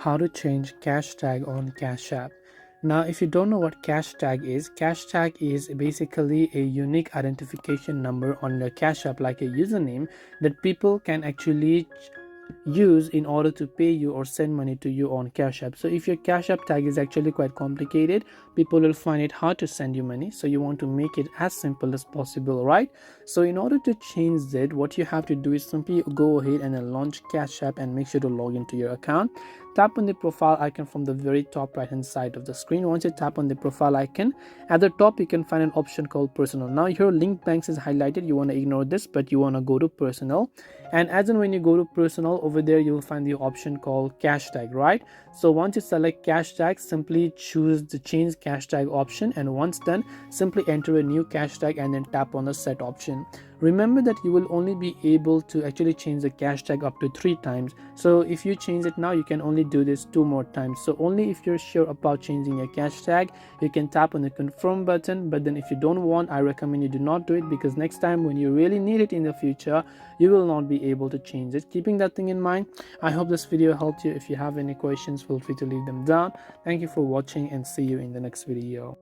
how to change cash tag on Cash App. Now, if you don't know what cash tag is basically a unique identification number on your Cash App, like a username that people can actually use in order to pay you or send money to you on Cash App. So if your Cash App tag is actually quite complicated, people will find it hard to send you money. So you want to make it as simple as possible, right? So in order to change that, what you have to do is simply go ahead and then launch Cash App and make sure to log into your account. Tap on the profile icon from the very top right hand side of the screen. Once you tap on the profile icon, at the top you can find an option called personal. Now here link banks is highlighted. You want to ignore this, but you want to go to personal. And as in when you go to personal, over there you will find the option called cash tag, right? So once you select cash tag, simply choose the change cash tag option, and once done, simply enter a new cash tag and then tap on the set option. Remember that you will only be able to actually change the cash tag up to 3 times. So if you change it now, you can only do this 2 more times. So only if you're sure about changing your cash tag, you can tap on the confirm button. But then if you don't want, I recommend you do not do it, because next time when you really need it in the future, you will not be able to change it. Keeping that thing in mind, I hope this video helped you. If you have any questions, feel free to leave them down. Thank you for watching and see you in the next video.